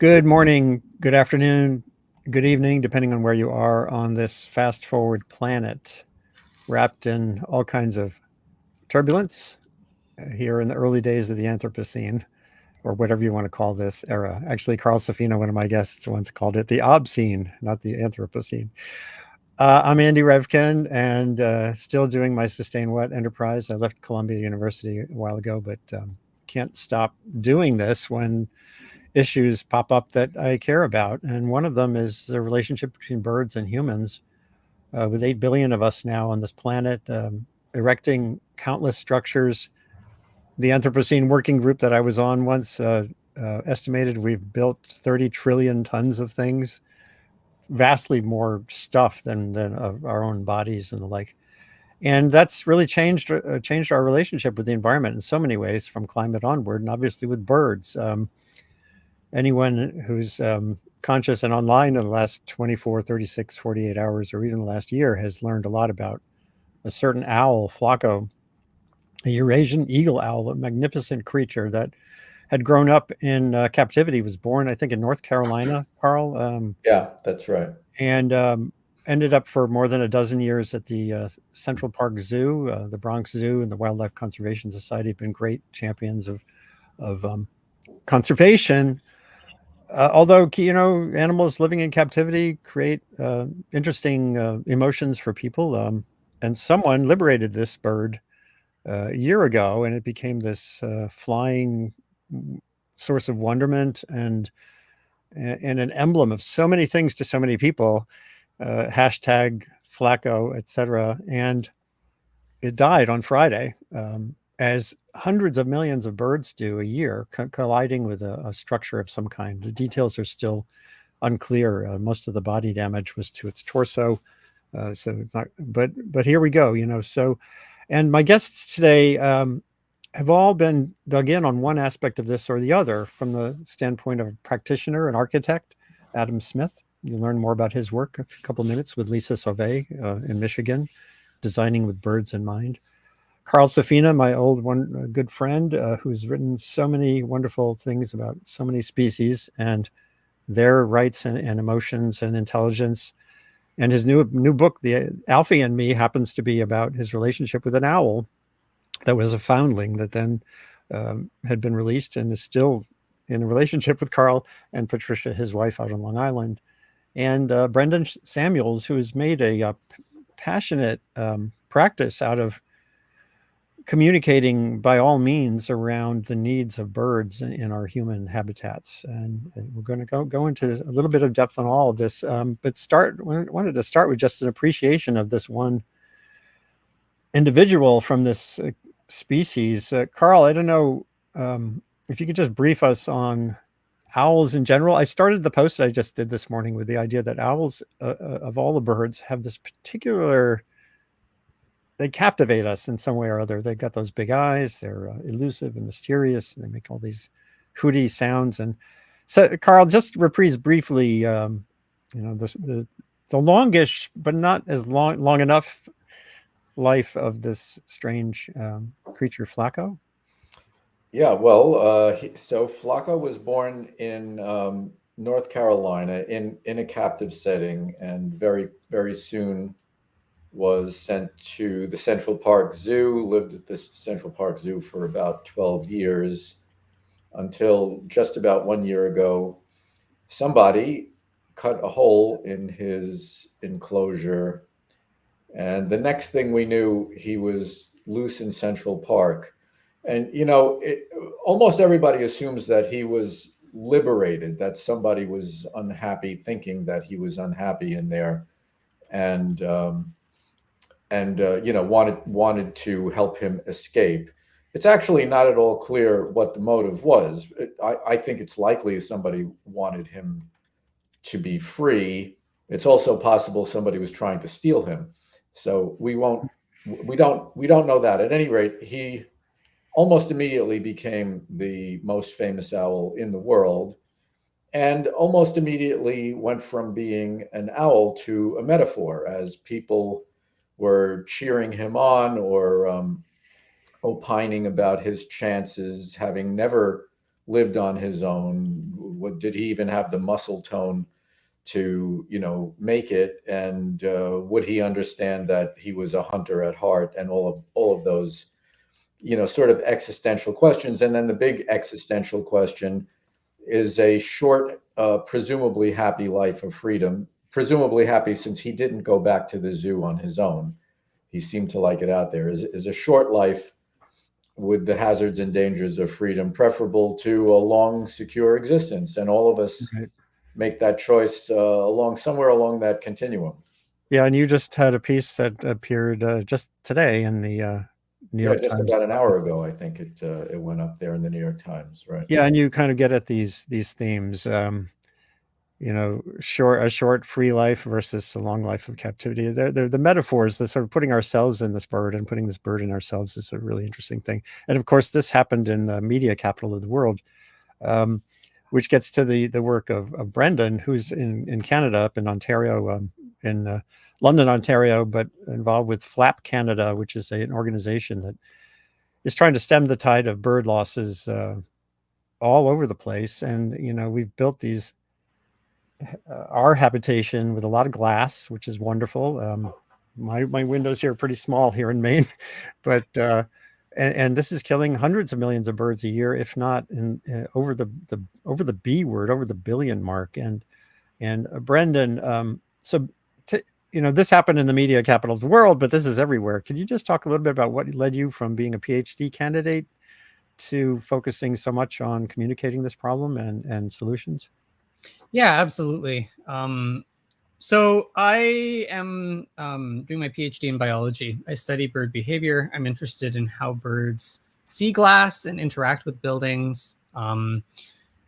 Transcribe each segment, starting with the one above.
Good morning, good afternoon, good evening, depending on where you are on this fast forward planet, wrapped in all kinds of turbulence here in the early days of the Anthropocene, or whatever you want to call this era. Actually, Carl Safina, one of my guests, once called it the Obscene, not the Anthropocene. I'm Andy Revkin, and still doing my Sustain What enterprise. I left Columbia University a while ago, but can't stop doing this when issues pop up that I care about. And one of them is the relationship between birds and humans. With 8 billion of us now on this planet, erecting countless structures. The Anthropocene working group that I was on once estimated we've built 30 trillion tons of things, vastly more stuff than our own bodies and the like. And that's really changed our relationship with the environment in so many ways, from climate onward, and obviously with birds. Anyone who's conscious and online in the last 24, 36, 48 hours, or even the last year, has learned a lot about a certain owl, Flaco, a Eurasian Eagle-Owl, a magnificent creature that had grown up in captivity, was born, I think, in North Carolina, Carl. Yeah, that's right. And ended up for more than a dozen years at the Central Park Zoo. The Bronx Zoo and the Wildlife Conservation Society have been great champions of conservation. Although, animals living in captivity create interesting emotions for people. And someone liberated this bird a year ago, and it became this flying source of wonderment and an emblem of so many things to so many people. Hashtag Flaco, etc. And it died on Friday, as hundreds of millions of birds do a year, colliding with a structure of some kind. The details are still unclear. Most of the body damage was to its torso, so it's not. But here we go. So, and my guests today have all been dug in on one aspect of this or the other, from the standpoint of a practitioner and architect, Adam Smith. You'll learn more about his work in a couple of minutes with Lisa Sauvé in Michigan, designing with birds in mind. Carl Safina, my old good friend, who's written so many wonderful things about so many species and their rights and emotions and intelligence. And his new book, the Alfie and Me, happens to be about his relationship with an owl that was a foundling that then had been released and is still in a relationship with Carl and Patricia, his wife, out on Long Island. And Brendon Samuels, who has made a passionate practice out of communicating by all means around the needs of birds in our human habitats. And we're going to go into a little bit of depth on all of this, but wanted to start with just an appreciation of this one individual from this species. Carl, I don't know if you could just brief us on owls in general. I started the post that I just did this morning with the idea that owls, of all the birds, have this particular, they captivate us in some way or other. They've got those big eyes. They're elusive and mysterious. And they make all these hooty sounds. And so, Carl, just reprise briefly, the longish, but not as long enough life of this strange creature, Flaco. Yeah, well, so Flaco was born in North Carolina in a captive setting, and very, very soon was sent to the Central Park Zoo, lived at the Central Park Zoo for about 12 years, until just about 1 year ago, somebody cut a hole in his enclosure. And the next thing we knew, he was loose in Central Park. And, almost everybody assumes that he was liberated, that somebody was unhappy, thinking that he was unhappy in there. And, wanted to help him escape. It's actually not at all clear what the motive was. I think it's likely somebody wanted him to be free. It's also possible somebody was trying to steal him. So we don't know that. At any rate, he almost immediately became the most famous owl in the world, and almost immediately went from being an owl to a metaphor, as people were cheering him on or opining about his chances, having never lived on his own, What did he even have the muscle tone to, you know, make it? And would he understand that he was a hunter at heart? And all of those, you know, sort of existential questions. And then the big existential question is a short, presumably happy life of freedom. Presumably happy since he didn't go back to the zoo on his own. He seemed to like it out there. Is a short life with the hazards and dangers of freedom preferable to a long, secure existence? And all of us Right. make that choice somewhere along that continuum. Yeah, and you just had a piece that appeared just today in the New Yeah, York just Times. about an hour ago, I think it went up there in the New York Times, right? Yeah, and you kind of get at these themes. You know, a short free life versus a long life of captivity. They're the metaphors, the sort of putting ourselves in this bird and putting this bird in ourselves is a really interesting thing. And of course, this happened in the media capital of the world, which gets to the work of Brendon, who's in Canada, up in Ontario, in London, Ontario, but involved with FLAP Canada, which is an organization that is trying to stem the tide of bird losses all over the place. And, you know, we've built these our habitation with a lot of glass, which is wonderful. My windows here are pretty small here in Maine, but and this is killing hundreds of millions of birds a year, if not over the B word, over the billion mark. And Brendon, you know, this happened in the media capital of the world, but this is everywhere. Could you just talk a little bit about what led you from being a PhD candidate to focusing so much on communicating this problem and solutions? Yeah, absolutely. So I am doing my PhD in biology. I study bird behavior. I'm interested in how birds see glass and interact with buildings.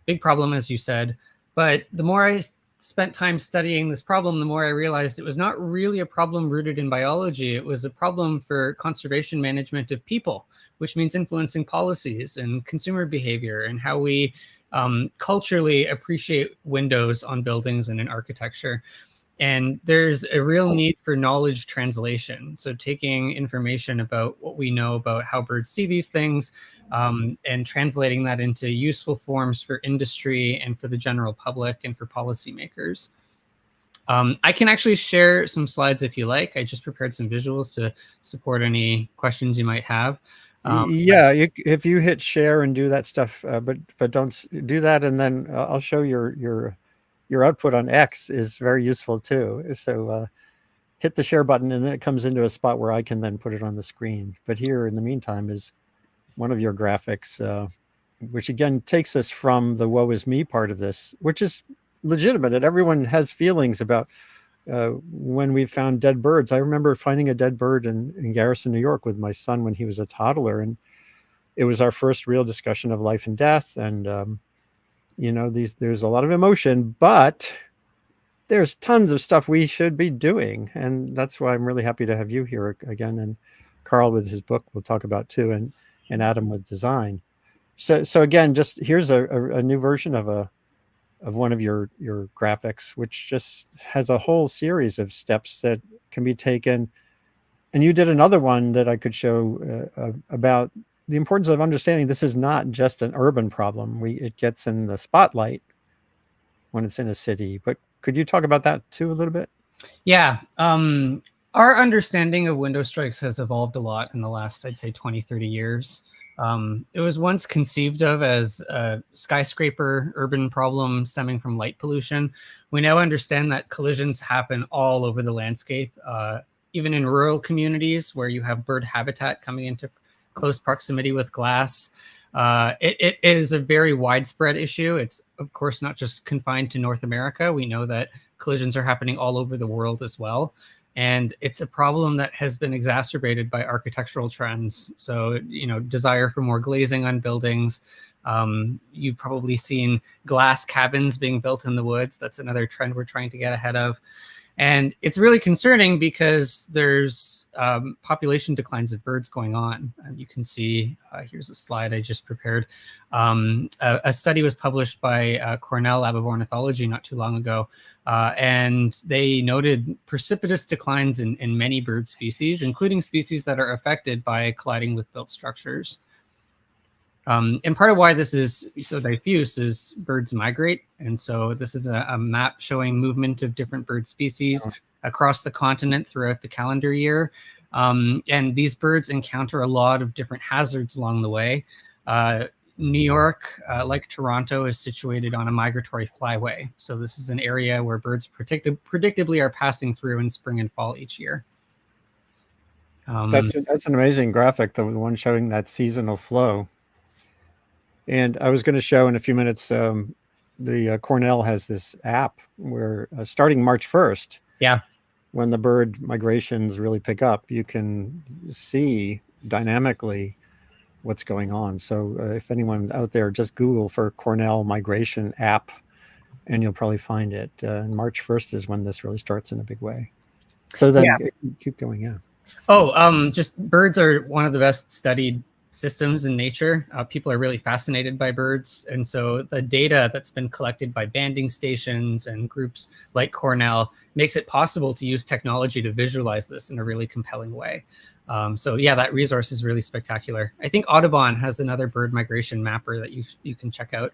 Big problem, as you said. But the more I spent time studying this problem, the more I realized it was not really a problem rooted in biology. It was a problem for conservation management of people, which means influencing policies and consumer behavior and how we culturally appreciate windows on buildings and in architecture. And there's a real need for knowledge translation. So taking information about what we know about how birds see these things and translating that into useful forms for industry and for the general public and for policymakers. I can actually share some slides if you like. I just prepared some visuals to support any questions you might have. Yeah, if you hit share and do that stuff, but don't do that, and then I'll show your output on X is very useful too. So hit the share button, and then it comes into a spot where I can then put it on the screen. But here, in the meantime, is one of your graphics, which again takes us from the woe is me part of this, which is legitimate, and everyone has feelings about when we found dead birds. I remember finding a dead bird in Garrison, New York with my son when he was a toddler. And it was our first real discussion of life and death. And, you know, there's a lot of emotion, but there's tons of stuff we should be doing. And that's why I'm really happy to have you here again. And Carl with his book, we'll talk about too. And Adam with design. So again, just here's a new version of one of your graphics, which just has a whole series of steps that can be taken. And you did another one that I could show about the importance of understanding this is not just an urban problem. It gets in the spotlight when it's in a city. But could you talk about that too a little bit? Yeah. Our understanding of window strikes has evolved a lot in the last, I'd say, 20, 30 years. It was once conceived of as a skyscraper urban problem stemming from light pollution. We now understand that collisions happen all over the landscape, even in rural communities where you have bird habitat coming into close proximity with glass. It is a very widespread issue. It's, of course, not just confined to North America. We know that collisions are happening all over the world as well. And it's a problem that has been exacerbated by architectural trends. So, you know, desire for more glazing on buildings. You've probably seen glass cabins being built in the woods. That's another trend we're trying to get ahead of. And it's really concerning because there's population declines of birds going on. You can see, here's a slide I just prepared. A study was published by Cornell Lab of Ornithology not too long ago. And they noted precipitous declines in many bird species, including species that are affected by colliding with built structures. And part of why this is so diffuse is birds migrate. And so this is a map showing movement of different bird species across the continent throughout the calendar year. And these birds encounter a lot of different hazards along the way. New York, like Toronto, is situated on a migratory flyway. So this is an area where birds predictably are passing through in spring and fall each year. That's an amazing graphic, the one showing that seasonal flow. And I was going to show in a few minutes, the Cornell has this app where starting March 1st, yeah, when the bird migrations really pick up, you can see dynamically what's going on. So if anyone out there, just Google for Cornell migration app, and you'll probably find it. And March 1st is when this really starts in a big way. So then keep going, yeah. Oh, just birds are one of the best studied systems in nature. People are really fascinated by birds. And so the data that's been collected by banding stations and groups like Cornell makes it possible to use technology to visualize this in a really compelling way. So yeah, that resource is really spectacular. I think Audubon has another bird migration mapper that you can check out.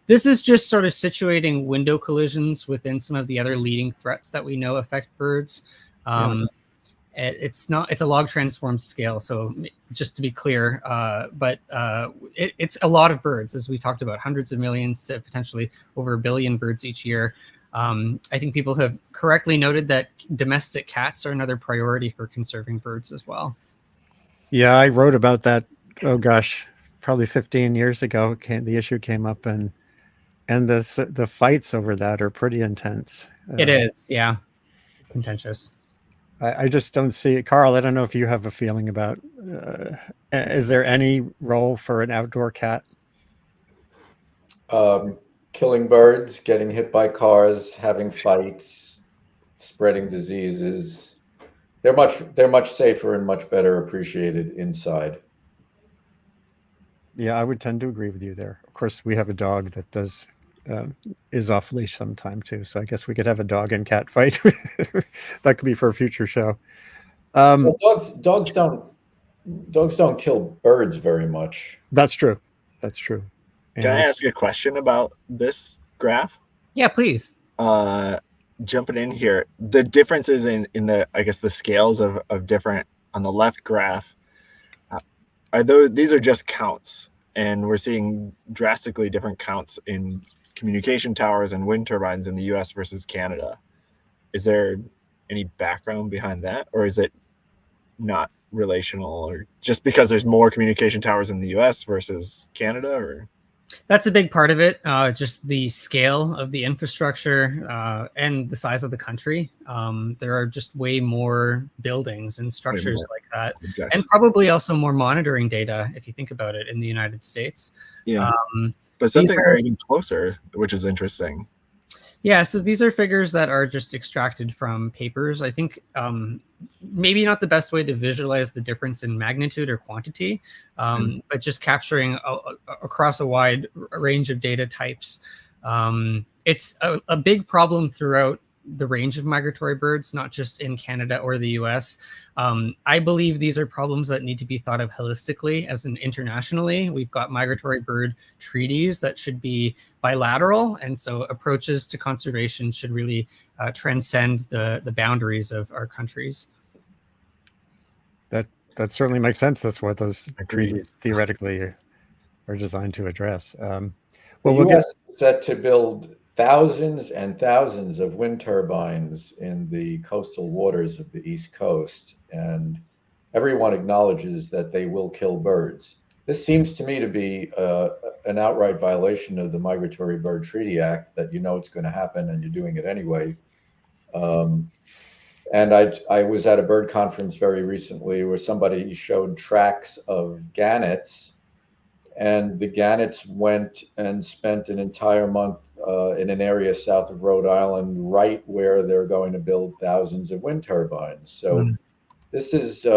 This is just sort of situating window collisions within some of the other leading threats that we know affect birds. It's a log transformed scale, so just to be clear, but it's a lot of birds, as we talked about, hundreds of millions to potentially over 1 billion birds each year. I think people have correctly noted that domestic cats are another priority for conserving birds as well. Yeah, I wrote about that, oh gosh, probably 15 years ago. The issue came up, and the fights over that are pretty intense. It is, yeah, contentious. I just don't see it. Carl, I don't know if you have a feeling about, is there any role for an outdoor cat? Killing birds, getting hit by cars, having fights, spreading diseases. They're much safer and much better appreciated inside. Yeah, I would tend to agree with you there. Of course, we have a dog that does is off leash sometime too. So I guess we could have a dog and cat fight. That could be for a future show. Well, dogs don't kill birds very much. That's true. That's true. Can I ask a question about this graph? Yeah, please. Jumping in here, the differences in the, I guess, the scales of different on the left graph, these are just counts, and we're seeing drastically different counts in communication towers and wind turbines in the US versus Canada. Is there any background behind that, or is it not relational, or just because there's more communication towers in the US versus Canada? Or that's a big part of it, just the scale of the infrastructure and the size of the country. There are just way more buildings and structures like that, and probably also more monitoring data, if you think about it, in the United States. Yeah, but something are even closer, which is interesting. Yeah, so these are figures that are just extracted from papers. I think maybe not the best way to visualize the difference in magnitude or quantity, but just capturing across a wide range of data types. It's a big problem throughout the range of migratory birds, not just in Canada or the US. I believe these are problems that need to be thought of holistically, as in internationally. We've got migratory bird treaties that should be bilateral, and so approaches to conservation should really transcend the boundaries of our countries. That certainly makes sense. That's what those treaties theoretically are designed to address. Well, we'll get set to build thousands and thousands of wind turbines in the coastal waters of the East Coast, and everyone acknowledges that they will kill birds. This seems to me to be an outright violation of the Migratory Bird Treaty Act, that you know it's going to happen and you're doing it anyway. And I was at a bird conference very recently where somebody showed tracks of gannets, and the gannets went and spent an entire month in an area south of Rhode Island, right where they're going to build thousands of wind turbines. So this is,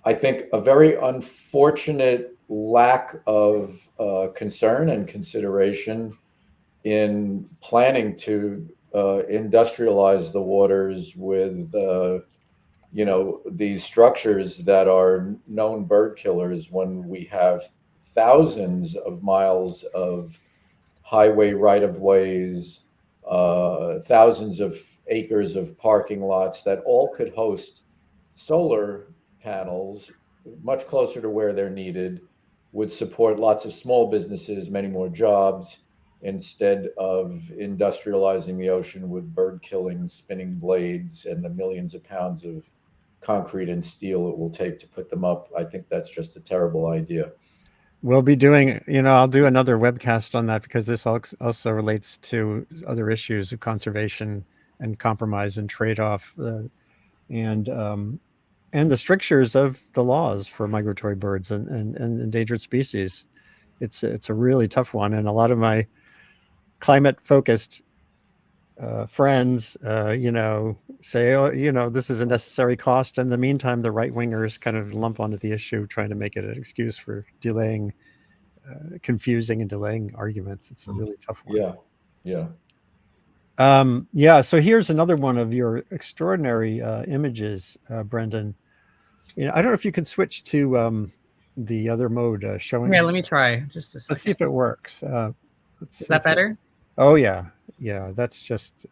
I think, a very unfortunate lack of concern and consideration in planning to industrialize the waters with these structures that are known bird killers, when we have thousands of miles of highway right-of-ways, thousands of acres of parking lots that all could host solar panels much closer to where they're needed, would support lots of small businesses, many more jobs, instead of industrializing the ocean with bird killing, spinning blades, and the millions of pounds of concrete and steel it will take to put them up. I think that's just a terrible idea. We'll be doing, I'll do another webcast on that, because this also relates to other issues of conservation and compromise and trade-off, and the strictures of the laws for migratory birds and endangered species. It's a really tough one, and a lot of my climate-focused friends, say, oh, this is a necessary cost. In the meantime, the right-wingers kind of lump onto the issue, trying to make it an excuse for delaying, confusing and delaying arguments. It's a really tough one. Yeah. So here's another one of your extraordinary images, Brendon. I don't know if you can switch to the other mode showing. Yeah, let me try just a second. Let's see if it works. Is that better? Oh yeah. That's just,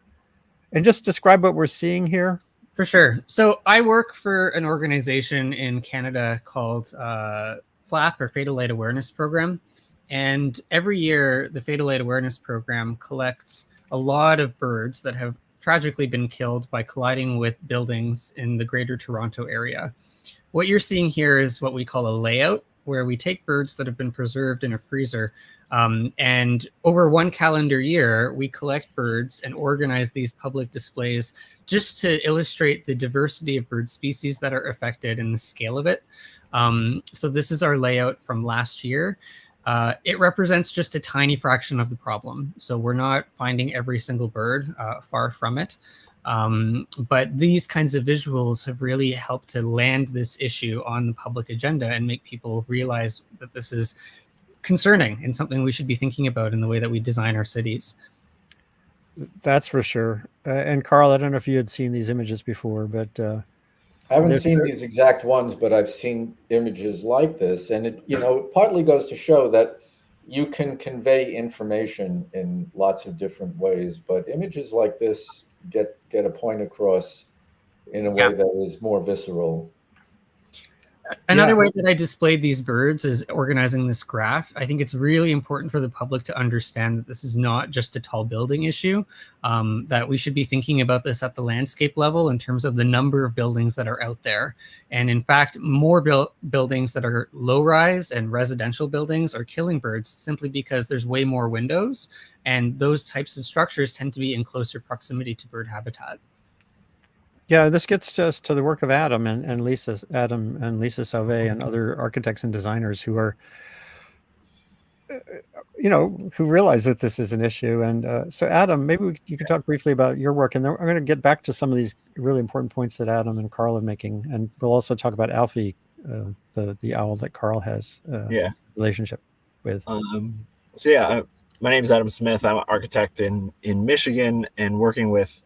and just describe what we're seeing here. For sure. So I work for an organization in Canada called FLAP, or Fatal Light Awareness Program. And every year, the Fatal Light Awareness Program collects a lot of birds that have tragically been killed by colliding with buildings in the Greater Toronto area. What you're seeing here is what we call a layout, where we take birds that have been preserved in a freezer, and over one calendar year, we collect birds and organize these public displays just to illustrate the diversity of bird species that are affected and the scale of it. So this is our layout from last year. It represents just a tiny fraction of the problem. So we're not finding every single bird, far from it. But these kinds of visuals have really helped to land this issue on the public agenda and make people realize that this is concerning and something we should be thinking about in the way that we design our cities. That's for sure. And Carl, I don't know if you had seen these images before, but I haven't seen these exact ones, but I've seen images like this, and it partly goes to show that you can convey information in lots of different ways, but images like this get a point across in a way that is more visceral. Another way that I displayed these birds is organizing this graph. I think it's really important for the public to understand that this is not just a tall building issue, that we should be thinking about this at the landscape level in terms of the number of buildings that are out there. And in fact, more buildings that are low rise and residential buildings are killing birds simply because there's way more windows, and those types of structures tend to be in closer proximity to bird habitat. Yeah, this gets us to the work of Adam and Lisa Sauvé and other architects and designers who are, who realize that this is an issue. And so, Adam, maybe you could talk briefly about your work, and then I'm going to get back to some of these really important points that Adam and Carl are making, and we'll also talk about Alfie, the owl that Carl has relationship with. My name is Adam Smith. I'm an architect in Michigan, and working with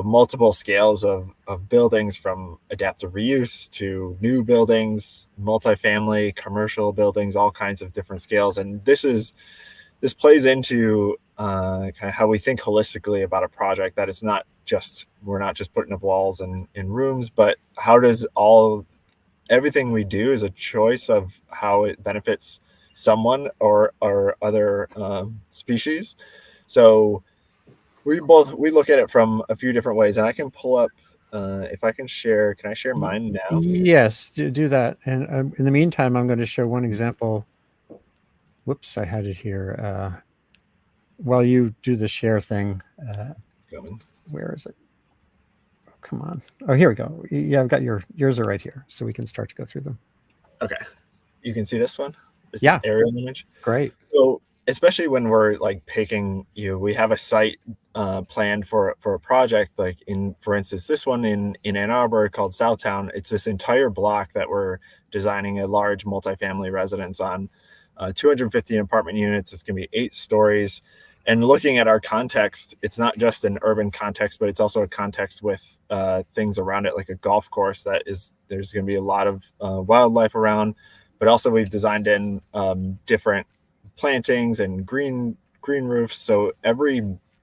multiple scales of buildings, from adaptive reuse to new buildings, multifamily, commercial buildings, all kinds of different scales. And this plays into kind of how we think holistically about a project, that it's not just, we're not just putting up walls and in rooms, but how does everything we do is a choice of how it benefits someone or other species. So we look at it from a few different ways, and I can pull up, if I can share, can I share mine now? Yes, do that. And in the meantime, I'm going to show one example. Whoops, I had it here. While you do the share thing, where is it? Oh, come on. Oh, here we go. Yeah, I've got yours are right here, so we can start to go through them. Okay. You can see this one? This aerial image? Great. So especially when we're like picking, we have a site planned for a project, like for instance, this one in Ann Arbor called Southtown. It's this entire block that we're designing a large multifamily residence on, 250 apartment units. It's going to be 8 stories. And looking at our context, it's not just an urban context, but it's also a context with things around it, like a golf course there's going to be a lot of wildlife around, but also we've designed in different plantings and green roofs. So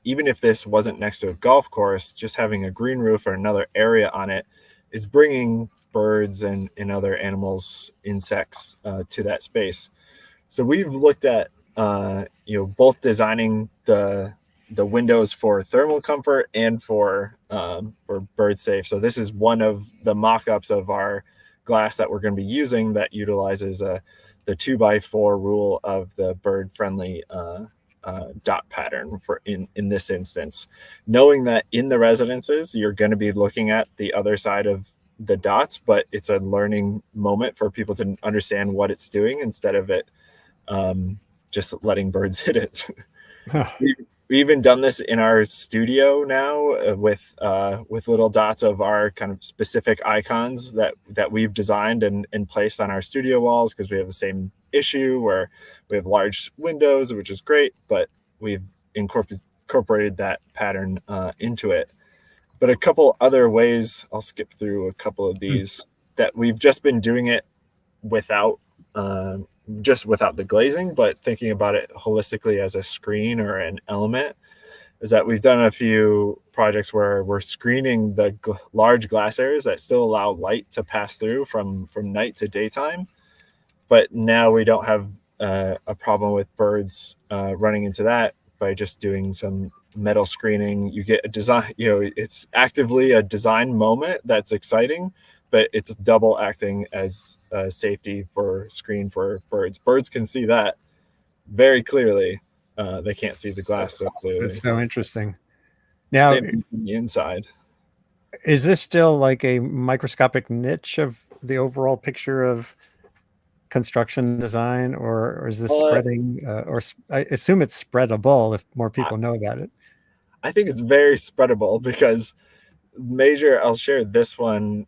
even if this wasn't next to a golf course, just having a green roof or another area on it is bringing birds and other animals, insects to that space. So we've looked at both designing the windows for thermal comfort and for bird safe. So this is one of the mock-ups of our glass that we're going to be using that utilizes the 2x4 rule of the bird friendly dot pattern for in this instance, knowing that in the residences you're going to be looking at the other side of the dots, but it's a learning moment for people to understand what it's doing instead of it just letting birds hit it. We've even done this in our studio now with little dots of our kind of specific icons that we've designed and placed on our studio walls, because we have the same issue where we have large windows, which is great, but we've incorporated that pattern into it. But a couple other ways, I'll skip through a couple of these, that we've just been doing it without the glazing, but thinking about it holistically as a screen or an element, is that we've done a few projects where we're screening the large glass areas that still allow light to pass through from night to daytime. But now we don't have a problem with birds running into that by just doing some metal screening. You get a design, it's actively a design moment that's exciting, but it's double acting as safety for screen for birds. Birds can see that very clearly. They can't see the glass so clearly. That's so interesting. Now, same from the inside. Is this still like a microscopic niche of the overall picture of construction design, or is this spreading? Or I assume it's spreadable if more people know about it. I think it's very spreadable because I'll share this one.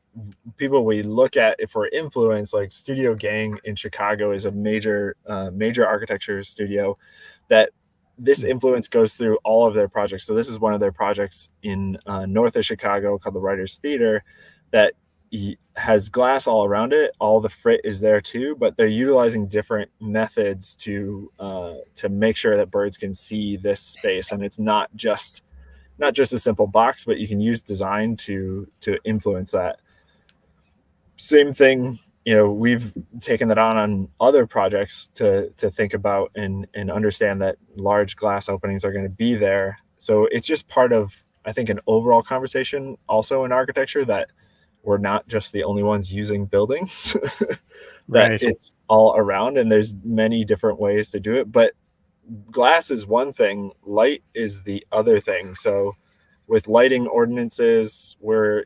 People we look at for influence, like Studio Gang in Chicago is a major architecture studio that this influence goes through all of their projects. So this is one of their projects in north of Chicago called the Writers Theater that has glass all around it. All the frit is there too, but they're utilizing different methods to make sure that birds can see this space, and it's not just a simple box, but you can use design to influence that. Same thing, we've taken that on other projects to think about and understand that large glass openings are going to be there. So it's just part of, I think, an overall conversation also in architecture that we're not just the only ones using buildings, that Right. It's all around, and there's many different ways to do it. But glass is one thing, light is the other thing. So with lighting ordinances, we're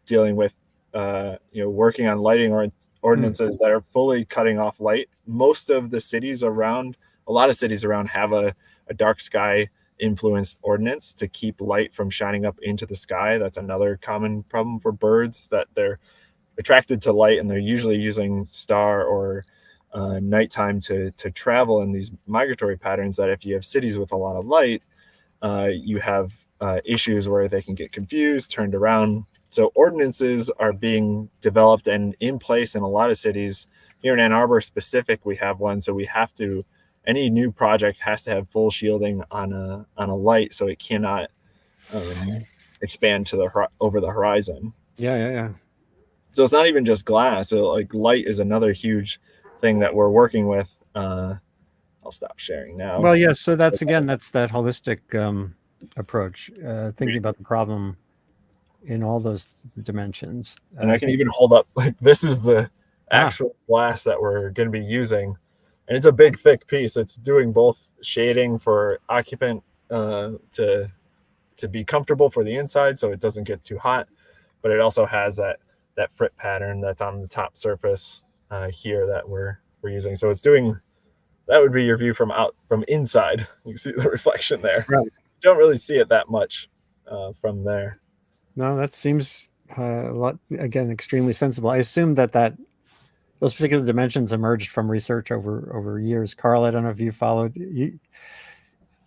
dealing with working on lighting ordinances that are fully cutting off light. Most of the cities around, a lot of cities around, have a dark sky influenced ordinance to keep light from shining up into the sky. That's another common problem for birds, that they're attracted to light, and they're usually using star or nighttime to travel in these migratory patterns, that if you have cities with a lot of light, you have issues where they can get confused, turned around. So ordinances are being developed and in place in a lot of cities. Here in Ann Arbor specific, we have one. So we have to, any new project has to have full shielding on a light, so it cannot expand to over the horizon. Yeah. So it's not even just glass. So like light is another huge thing that we're working with. I'll stop sharing now. Well, yeah. So that's that holistic approach, thinking about the problem in all those dimensions. And I can even hold up, like, this is the actual glass that we're going to be using, and it's a big thick piece. It's doing both shading for occupant to be comfortable for the inside so it doesn't get too hot, but it also has that frit pattern that's on the top surface here that we're using. So it's doing, that would be your view from inside. You can see the reflection there. Right. You don't really see it that much from there. No, that seems a lot, again, extremely sensible. I assume that those particular dimensions emerged from research over years. Carl, I don't know if you followed.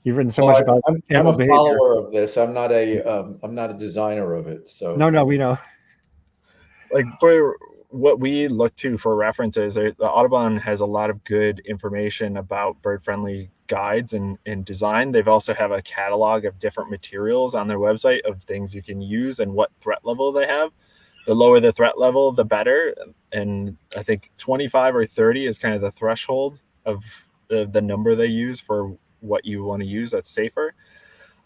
You've written so Well, much about I'm animal a behavior. follower of this. I'm not a designer of it. So No, we know. Like for what we look to for references, the Audubon has a lot of good information about bird-friendly guides and design. They've also have a catalog of different materials on their website of things you can use and what threat level they have. The lower the threat level, the better. And I think 25 or 30 is kind of the threshold of the number they use for what you want to use that's safer.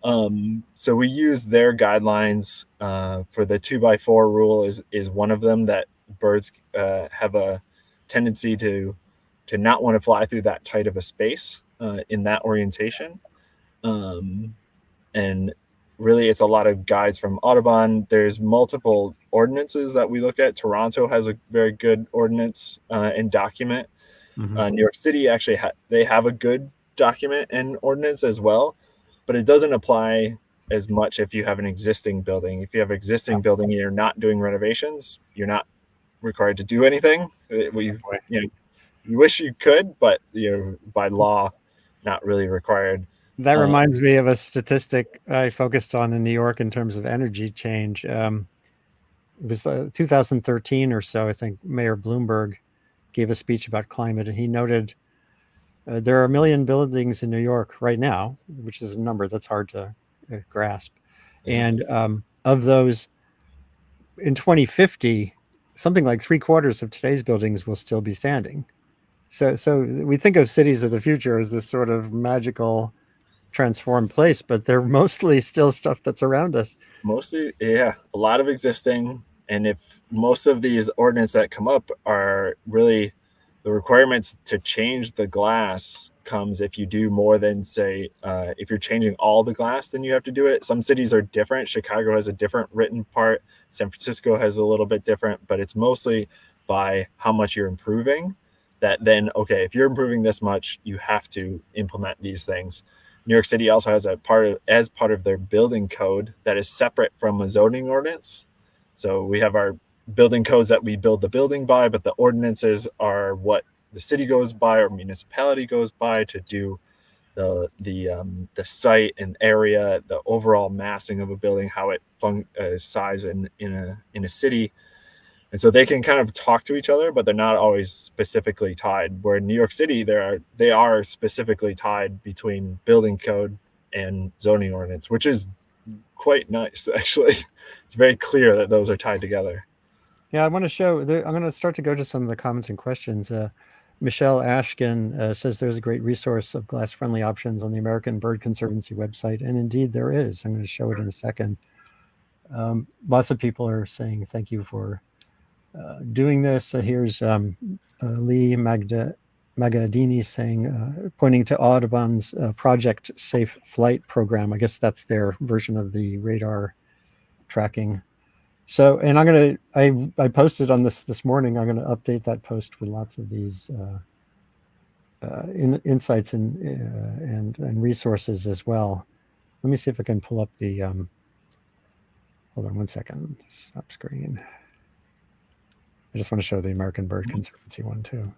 So we use their guidelines for the 2x4 rule is one of them, that birds have a tendency to not want to fly through that tight of a space in that orientation. And really it's a lot of guides from Audubon. There's multiple ordinances that we look at. Toronto has a very good ordinance and document. New York City actually they have a good document and ordinance as well, but it doesn't apply as much if you have an existing building. If you have an existing building and you're not doing renovations, you're not required to do anything. You wish you could, but by law, not really required. That reminds me of a statistic I focused on in New York in terms of energy change. It was 2013 or so, I think Mayor Bloomberg gave a speech about climate, and he noted there are 1 million buildings in New York right now, which is a number that's hard to grasp. And of those, in 2050, something like 3/4 of today's buildings will still be standing. So we think of cities of the future as this sort of magical transformed place, but they're mostly still stuff that's around us. Mostly, yeah, a lot of existing. And if most of these ordinances that come up are really the requirements to change the glass comes if you do more than, say, if you're changing all the glass, then you have to do it. Some cities are different. Chicago has a different written part. San Francisco has a little bit different, but it's mostly by how much you're improving. That then, okay, if you're improving this much, you have to implement these things. New York City also has as part of their building code that is separate from a zoning ordinance. So we have our building codes that we build the building by, but the ordinances are what the city goes by or municipality goes by to do the site and area, the overall massing of a building, how it size in a city. And so they can kind of talk to each other, but they're not always specifically tied. Where in New York City, they are specifically tied between building code and zoning ordinance, which is quite nice, actually. It's very clear that those are tied together. Yeah, I want to show. I'm going to start to go to some of the comments and questions. Michelle Ashkin says there's a great resource of glass-friendly options on the American Bird Conservancy website, and indeed there is. I'm going to show it in a second. Lots of people are saying thank you for doing this. Here's Lee Magadini saying, pointing to Audubon's Project Safe Flight program. I guess that's their version of the radar tracking. So, and I posted on this morning. I'm going to update that post with lots of these insights and resources as well. Let me see if I can pull up the. Hold on one second. Stop screen. I just want to show the American Bird Conservancy one too.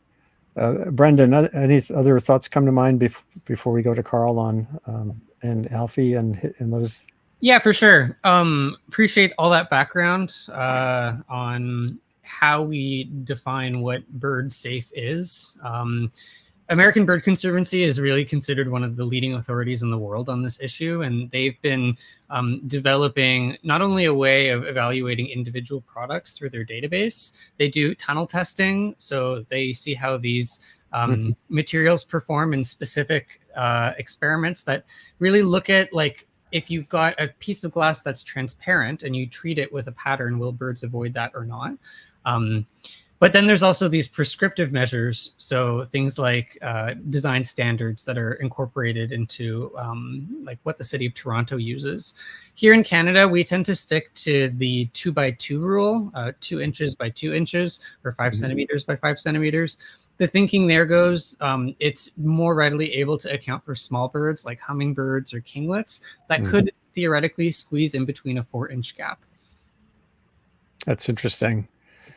Brendon, any other thoughts come to mind before we go to Carl on and Alfie and those? Yeah, for sure. Appreciate all that background on how we define what bird safe is. American Bird Conservancy is really considered one of the leading authorities in the world on this issue, and they've been developing not only a way of evaluating individual products through their database, they do tunnel testing, so they see how these materials perform in specific experiments that really look at, like, if you've got a piece of glass that's transparent and you treat it with a pattern, will birds avoid that or not? But then there's also these prescriptive measures. So things like design standards that are incorporated into like what the city of Toronto uses. Here in Canada, we tend to stick to the 2x2 rule, 2 inches by 2 inches or 5 centimeters by 5 centimeters. The thinking there goes, it's more readily able to account for small birds like hummingbirds or kinglets that could theoretically squeeze in between a 4-inch gap. That's interesting.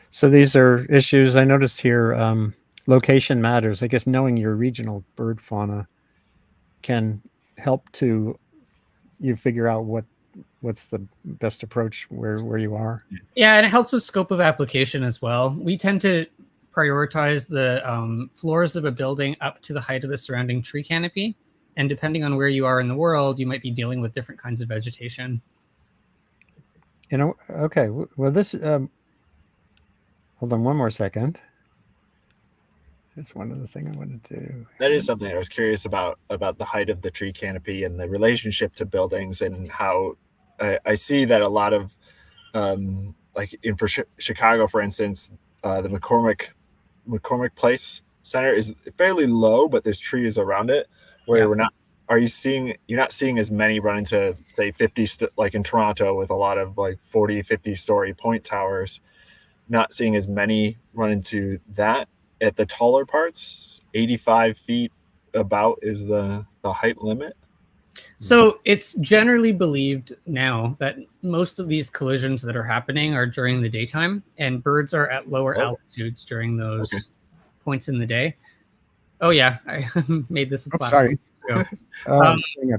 So these are issues I noticed here. Location matters. I guess knowing your regional bird fauna can help to you figure out what's the best approach where you are? Yeah, and it helps with scope of application as well. We tend to prioritize the floors of a building up to the height of the surrounding tree canopy. And depending on where you are in the world, you might be dealing with different kinds of vegetation. You know, okay. Well, this, hold on one more second. That's one other thing I wanted to. That is something I was curious about the height of the tree canopy and the relationship to buildings, and how I see that a lot of, like for Chicago, for instance, the McCormick Place Center is fairly low, but there's trees around it. Where you're not seeing as many run into, say, 50, like in Toronto with a lot of like 40, 50 story point towers, not seeing as many run into that. At the taller parts, 85 feet about is the height limit. So it's generally believed now that most of these collisions that are happening are during the daytime, and birds are at lower altitudes during those points in the day. Oh yeah, I made this. Sorry. Up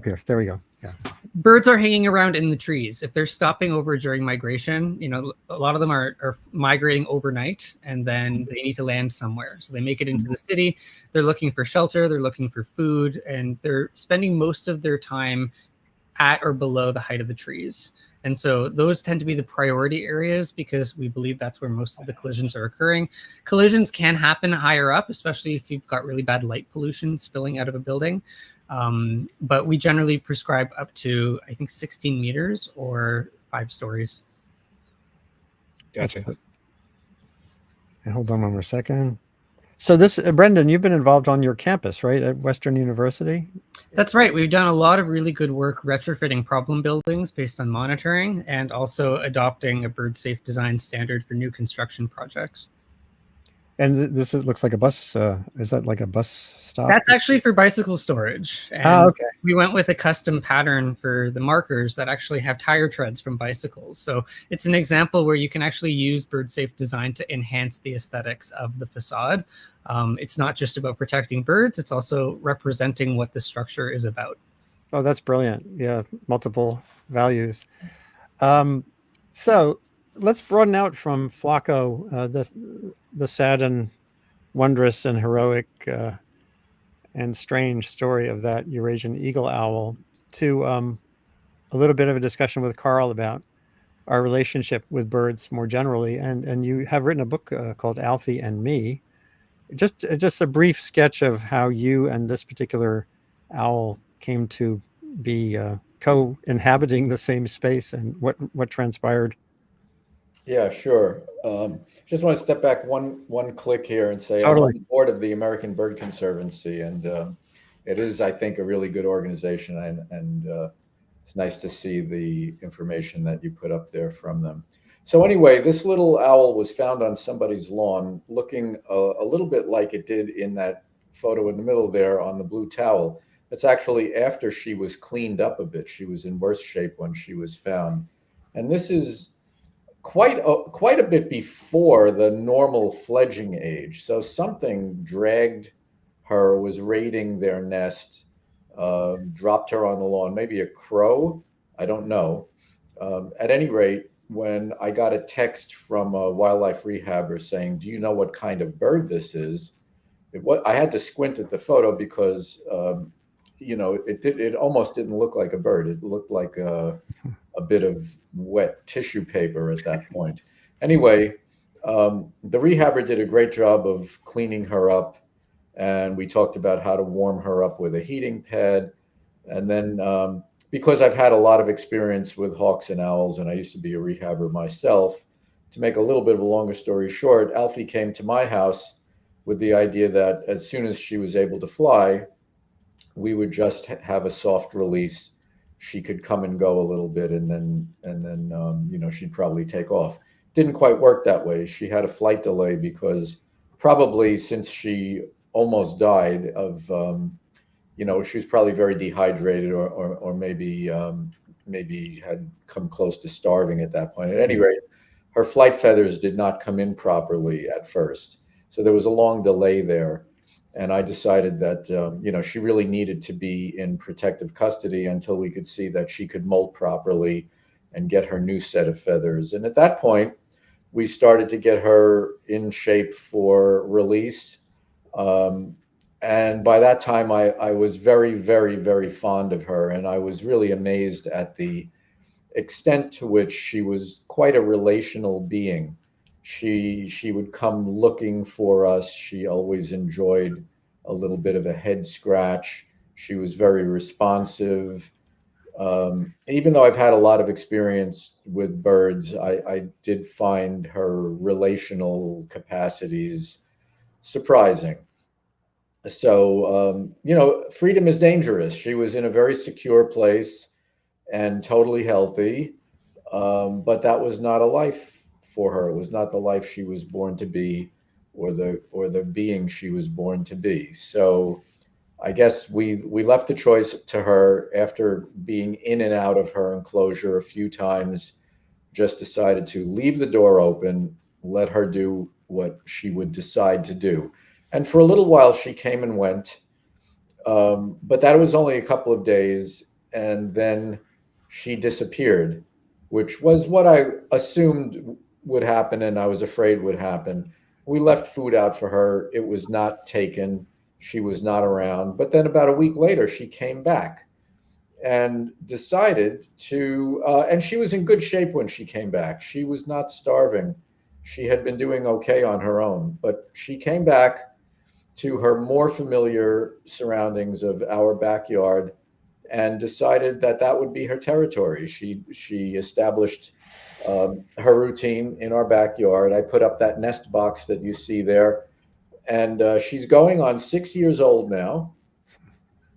here. There we go. Yeah. Birds are hanging around in the trees. If they're stopping over during migration, you know, a lot of them are migrating overnight, and then they need to land somewhere. So they make it into the city. They're looking for shelter. They're looking for food, and they're spending most of their time at or below the height of the trees. And so those tend to be the priority areas because we believe that's where most of the collisions are occurring. Collisions can happen higher up, especially if you've got really bad light pollution spilling out of a building. But we generally prescribe up to, I think, 16 meters or 5 stories. Gotcha. And hold on one more second. So this, Brendon, you've been involved on your campus, right, at Western University? That's right. We've done a lot of really good work retrofitting problem buildings based on monitoring, and also adopting a bird safe design standard for new construction projects. And this looks like a bus. Is that like a bus stop? That's actually for bicycle storage. And okay. We went with a custom pattern for the markers that actually have tire treads from bicycles. So it's an example where you can actually use bird safe design to enhance the aesthetics of the facade. It's not just about protecting birds, it's also representing what the structure is about. Oh, that's brilliant. Yeah, multiple values. So let's broaden out from Flaco, the sad and wondrous and heroic and strange story of that Eurasian Eagle-Owl, to a little bit of a discussion with Carl about our relationship with birds more generally. And you have written a book called Alfie and Me. Just a brief sketch of how you and this particular owl came to be co-inhabiting the same space, and what transpired. Yeah, sure. Just want to step back one click here and say Totally. I'm on the board of the American Bird Conservancy, and it is, I think, a really good organization, and it's nice to see the information that you put up there from them. So anyway, this little owl was found on somebody's lawn looking a little bit like it did in that photo in the middle there on the blue towel. That's actually after she was cleaned up a bit. She was in worse shape when she was found. And this is quite a bit before the normal fledging age. So something dragged her, was raiding their nest, dropped her on the lawn, maybe a crow, I don't know. At any rate, when I got a text from a wildlife rehabber saying, "Do you know what kind of bird this is?" I had to squint at the photo because, it almost didn't look like a bird. It looked like a bit of wet tissue paper at that point. Anyway, the rehabber did a great job of cleaning her up, and we talked about how to warm her up with a heating pad. And then because I've had a lot of experience with hawks and owls, and I used to be a rehabber myself, to make a little bit of a longer story short, Alfie came to my house with the idea that as soon as she was able to fly, we would just have a soft release. She could come and go a little bit, and then she'd probably take off. Didn't quite work that way. She had a flight delay because probably since she almost died of, she was probably very dehydrated, or maybe had come close to starving at that point. At any rate, her flight feathers did not come in properly at first. So there was a long delay there. And I decided that, she really needed to be in protective custody until we could see that she could molt properly and get her new set of feathers. And at that point, we started to get her in shape for release. And by that time, I was very, very, very fond of her. And I was really amazed at the extent to which she was quite a relational being. She would come looking for us. She always enjoyed a little bit of a head scratch. She was very responsive. Even though I've had a lot of experience with birds, I did find her relational capacities surprising. So, freedom is dangerous. She was in a very secure place and totally healthy, but that was not a life for her. It was not the life she was born to be, or the being she was born to be. So I guess we left the choice to her after being in and out of her enclosure a few times. Just decided to leave the door open, let her do what she would decide to do. And for a little while she came and went, but that was only a couple of days, and then she disappeared, which was what I assumed would happen and I was afraid would happen. We left food out for her. It was not taken. She was not around. But then about a week later, she came back and decided to, and she was in good shape when she came back. She was not starving. She had been doing okay on her own, but she came back to her more familiar surroundings of our backyard and decided that that would be her territory. She established her routine in our backyard. I put up that nest box that you see there, and she's going on 6 years old now.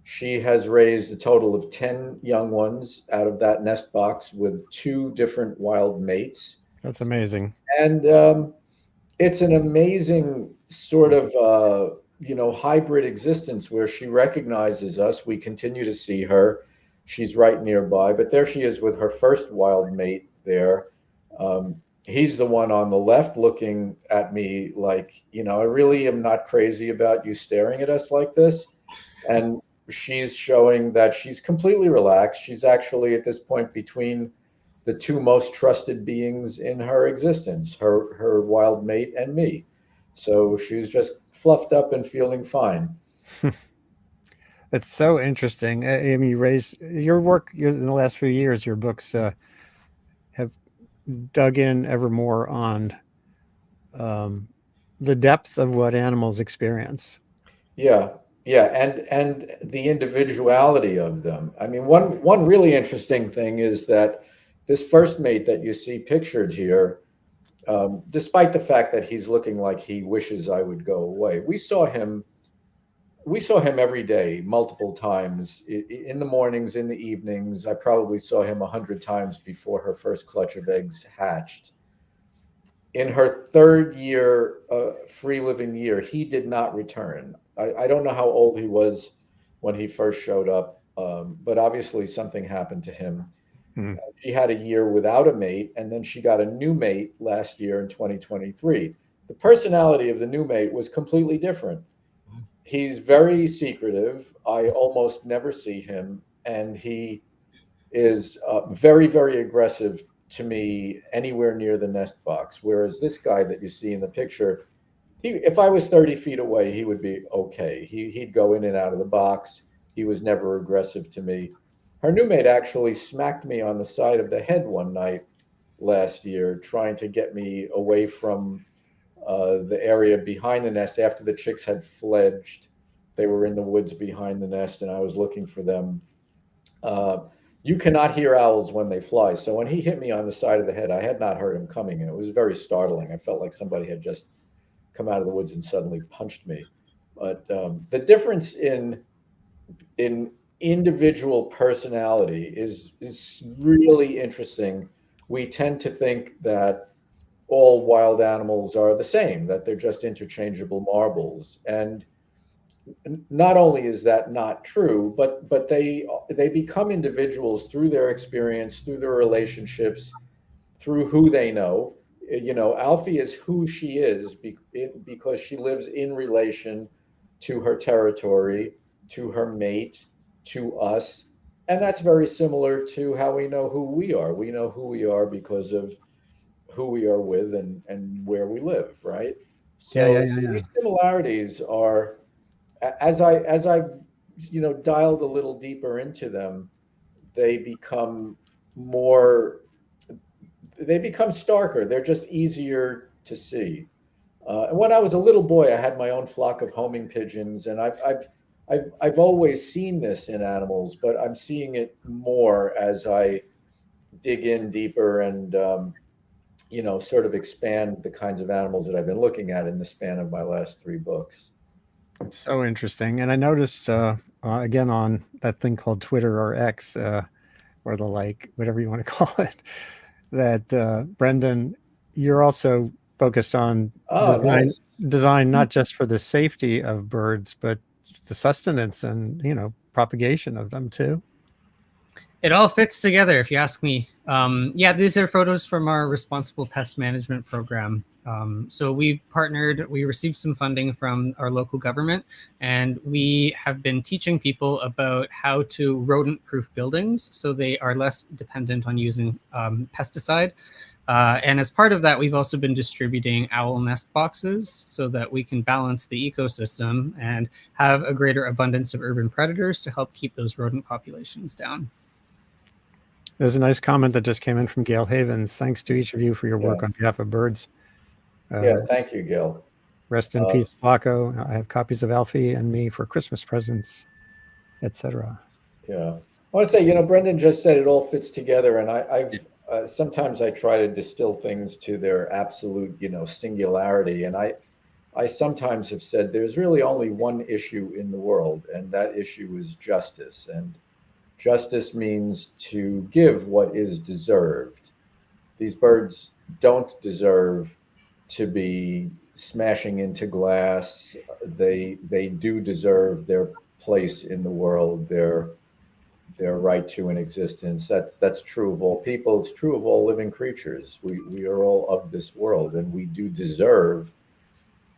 She has raised a total of 10 young ones out of that nest box with 2 different wild mates. That's amazing. And it's an amazing sort of hybrid existence where she recognizes us. We continue to see her. She's right nearby, but there she is with her first wild mate there. He's the one on the left looking at me like, I really am not crazy about you staring at us like this. And she's showing that she's completely relaxed. She's actually at this point between the 2 most trusted beings in her existence, her wild mate and me. So she's just fluffed up and feeling fine. It's so interesting. I mean, you raise your work in the last few years, your books have dug in ever more on the depth of what animals experience. Yeah, and the individuality of them. I mean, one really interesting thing is that this first mate that you see pictured here, despite the fact that he's looking like he wishes I would go away, we saw him every day, multiple times, in the mornings, in the evenings. I probably saw him 100 times before her first clutch of eggs hatched. In her 3rd year, free living year, he did not return. I don't know how old he was when he first showed up, but obviously something happened to him. She had a year without a mate, and then she got a new mate last year in 2023. The personality of the new mate was completely different. He's very secretive. I almost never see him, and he is very, very aggressive to me anywhere near the nest box. Whereas this guy that you see in the picture, if I was 30 feet away, he would be okay. He'd go in and out of the box. He was never aggressive to me. Her new mate actually smacked me on the side of the head one night last year, trying to get me away from the area behind the nest after the chicks had fledged. They were in the woods behind the nest, and I was looking for them. You cannot hear owls when they fly. So when he hit me on the side of the head, I had not heard him coming, and it was very startling. I felt like somebody had just come out of the woods and suddenly punched me. But the difference in individual personality is really interesting. We tend to think that all wild animals are the same, that they're just interchangeable marbles. And not only is that not true, but they become individuals through their experience, through their relationships, through who they know. Alfie is who she is because she lives in relation to her territory, to her mate, to us. And that's very similar to how we know who we are. We know who we are because of who we are with and where we live, right? So these similarities are, as I've dialed a little deeper into them, they become starker. They're just easier to see. And when I was a little boy, I had my own flock of homing pigeons, and I've always seen this in animals, but I'm seeing it more as I dig in deeper and sort of expand the kinds of animals that I've been looking at in the span of my last 3 books. It's so interesting. And I noticed again on that thing called Twitter or X, or the like, whatever you want to call it, that Brendon, you're also focused on design, not just for the safety of birds, but the sustenance and propagation of them too. It all fits together, if you ask me. Yeah, these are photos from our responsible pest management program. So we received some funding from our local government, and we have been teaching people about how to rodent-proof buildings so they are less dependent on using pesticide. And as part of that, we've also been distributing owl nest boxes so that we can balance the ecosystem and have a greater abundance of urban predators to help keep those rodent populations down. There's a nice comment that just came in from Gail Havens. Thanks to each of you for your work on behalf of birds. Thank you, Gail. Rest in peace, Flaco. I have copies of Alfie and Me for Christmas presents, etc. Yeah. I want to say, Brendon just said it all fits together, and I've sometimes I try to distill things to their absolute, singularity, and I sometimes have said there's really only one issue in the world, and that issue is justice. And justice means to give what is deserved. These birds don't deserve to be smashing into glass. They do deserve their place in the world, their right to an existence. That's true of all people. It's true of all living creatures. We are all of this world, and we do deserve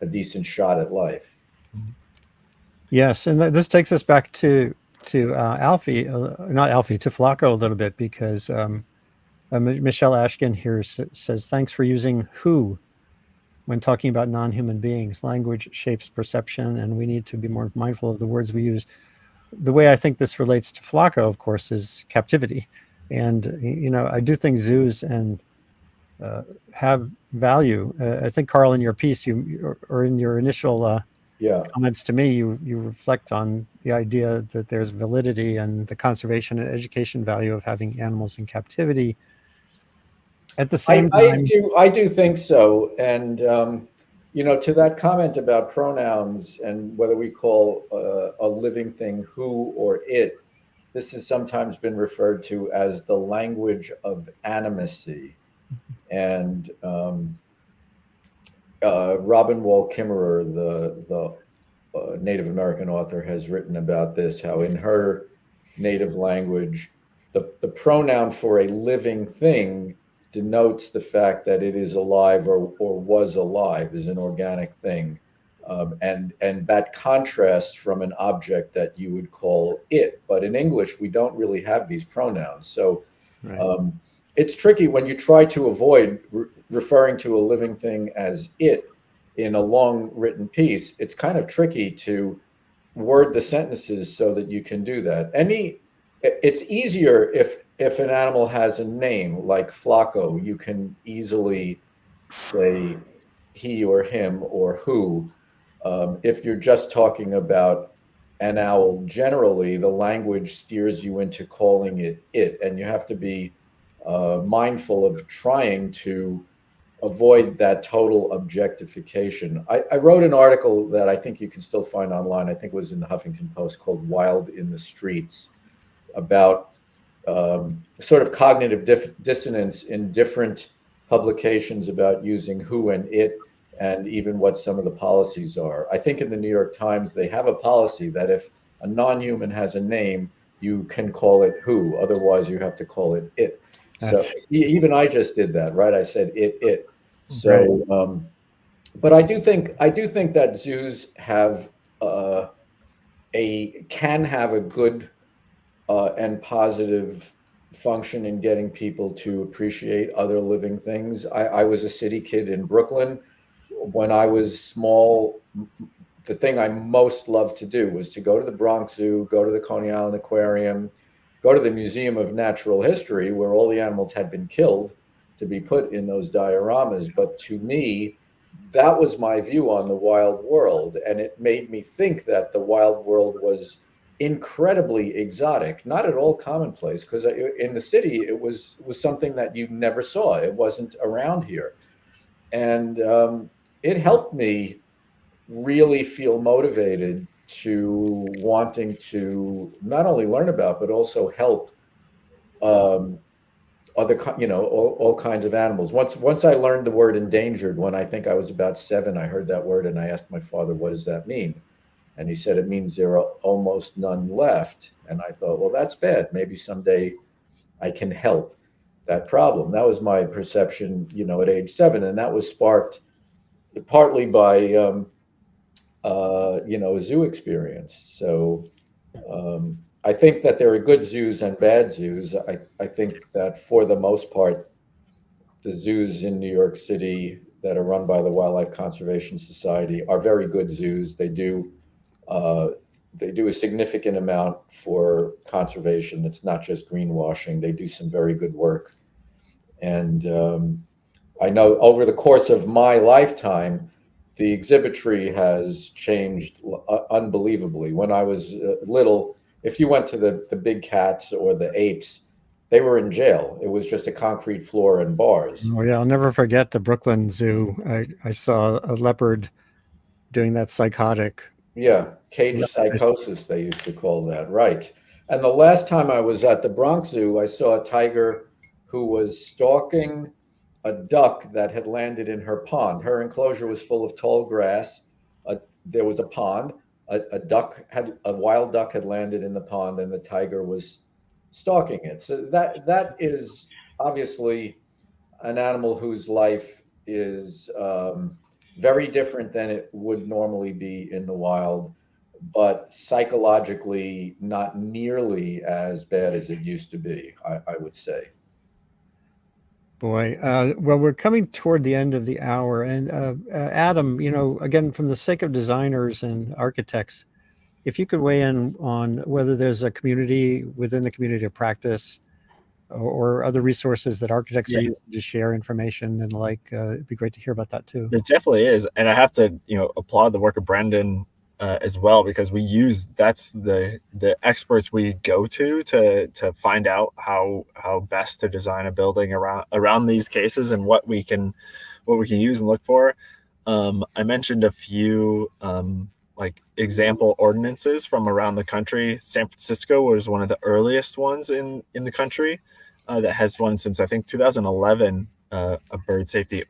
a decent shot at life. Yes, and this takes us back to Alfie, not Alfie, to Flaco a little bit, because Michelle Ashkin here says, thanks for using who when talking about non-human beings. Language shapes perception, and we need to be more mindful of the words we use. The way I think this relates to Flaco, of course, is captivity. And, I do think zoos have value. I think, Carl, in your piece, or in your initial comments to me, you reflect on the idea that there's validity and the conservation and education value of having animals in captivity. At the same time, I do think so. And to that comment about pronouns and whether we call a living thing who or it, this has sometimes been referred to as the language of animacy. And Robin Wall Kimmerer, the Native American author, has written about this, how in her native language, the pronoun for a living thing denotes the fact that it is alive or was alive, is an organic thing. And that contrasts from an object that you would call it. But in English, we don't really have these pronouns. So it's tricky when you try to avoid referring to a living thing as it in a long written piece. It's kind of tricky to word the sentences so that you can do that. It's easier if an animal has a name, like Flaco. You can easily say he or him or who. If you're just talking about an owl, generally the language steers you into calling it, and you have to be mindful of trying to avoid that total objectification. I wrote an article that I think you can still find online. I think it was in the Huffington Post, called "Wild in the Streets," about sort of cognitive dissonance in different publications about using who and it, and even what some of the policies are. I think in the New York Times, they have a policy that if a non-human has a name, you can call it who, otherwise you have to call it it. So even I just did that, right? I said it. So, but I do think that zoos have can have a good and positive function in getting people to appreciate other living things. I was a city kid in Brooklyn. When I was small, the thing I most loved to do was to go to the Bronx Zoo, go to the Coney Island Aquarium, go to the Museum of Natural History, where all the animals had been killed to be put in those dioramas. But to me, that was my view on the wild world. And it made me think that the wild world was incredibly exotic, not at all commonplace, because in the city, it was something that you never saw. It wasn't around here. And it helped me really feel motivated to wanting to not only learn about, but also help other, all kinds of animals. Once I learned the word endangered, when I think I was about 7, I heard that word and I asked my father, what does that mean? And he said, it means there are almost none left. And I thought, well, that's bad. Maybe someday I can help that problem. That was my perception, at age 7. And that was sparked partly by, a zoo experience. So I think that there are good zoos and bad zoos. I think that for the most part, the zoos in New York City that are run by the Wildlife Conservation Society are very good zoos. They do a significant amount for conservation. It's not just greenwashing. They do some very good work. And I know over the course of my lifetime, the exhibitry has changed unbelievably. When I was little, if you went to the big cats or the apes, they were in jail. It was just a concrete floor and bars. Oh yeah, I'll never forget the Brooklyn Zoo. I saw a leopard doing that psychotic. Yeah, cage psychosis, they used to call that, right. And the last time I was at the Bronx Zoo, I saw a tiger who was stalking a duck that had landed in her pond. Her enclosure was full of tall grass. There was a pond. A wild duck had landed in the pond, and the tiger was stalking it. So that is obviously an animal whose life is very different than it would normally be in the wild, but psychologically not nearly as bad as it used to be, I would say. Boy, well, we're coming toward the end of the hour, and Adam, again, from the sake of designers and architects, if you could weigh in on whether there's a community within the community of practice or other resources that architects are using to share information and it'd be great to hear about that too. It definitely is. And I have to, applaud the work of Brendon as well, because that's the experts we go to find out how best to design a building around these cases and what we can use and look for. I mentioned a few example ordinances from around the country. San Francisco was one of the earliest ones in the country that has one since I think 2011, a bird safety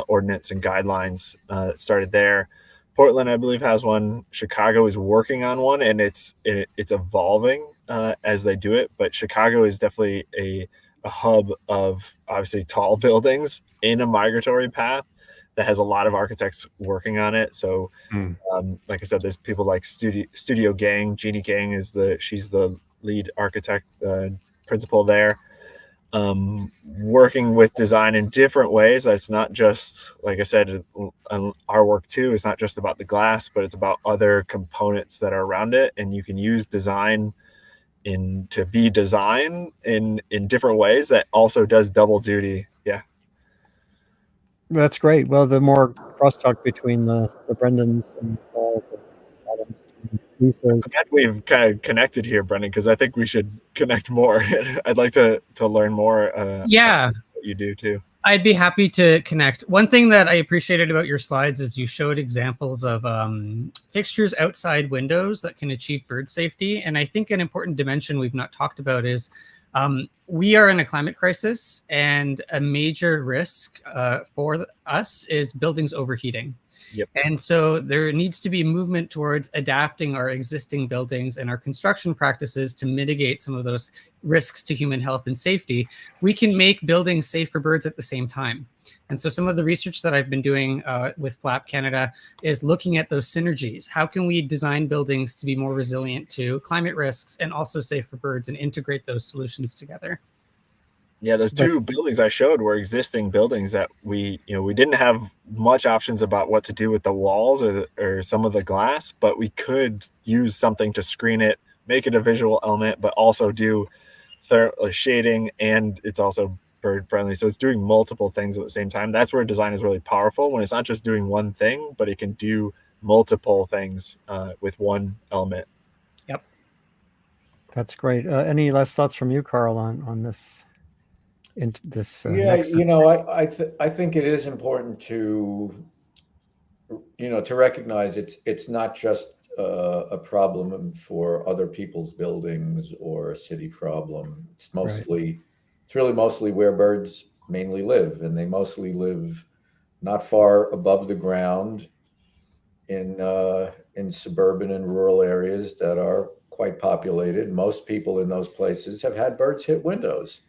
ordinance and guidelines started there. Portland, I believe, has one. Chicago is working on one, and it's evolving as they do it. But Chicago is definitely a hub of obviously tall buildings in a migratory path that has a lot of architects working on it. So, like I said, there's people like Studio Gang. Jeannie Gang she's the lead architect, principal there. Working with design in different ways. That's not just, like I said, our work too is not just about the glass, but it's about other components that are around it. And you can use design to be design in different ways that also does double duty. Yeah. That's great. Well, the more crosstalk between the Brendons and Pauls and Adams and Lisa's. I'm glad we've kind of connected here, Brendon, because I think we should connect more. I'd like to learn more. About what you do too. I'd be happy to connect. One thing that I appreciated about your slides is you showed examples of fixtures outside windows that can achieve bird safety. And I think an important dimension we've not talked about is we are in a climate crisis, and a major risk for us is buildings overheating. Yep. And so there needs to be movement towards adapting our existing buildings and our construction practices to mitigate some of those risks to human health and safety. We can make buildings safe for birds at the same time. And so some of the research that I've been doing with FLAP Canada is looking at those synergies. How can we design buildings to be more resilient to climate risks and also safe for birds, and integrate those solutions together? Yeah, those two buildings I showed were existing buildings that we didn't have much options about what to do with the walls or some of the glass, but we could use something to screen it, make it a visual element, but also do shading, and it's also bird friendly. So it's doing multiple things at the same time. That's where design is really powerful, when it's not just doing one thing, but it can do multiple things with one element. Yep. That's great. Any last thoughts from you, Carl, on this? Yeah, I think it is important to recognize it's not just a problem for other people's buildings or a city problem. It's really mostly where birds mainly live, and they mostly live not far above the ground in suburban and rural areas that are quite populated. Most people in those places have had birds hit windows.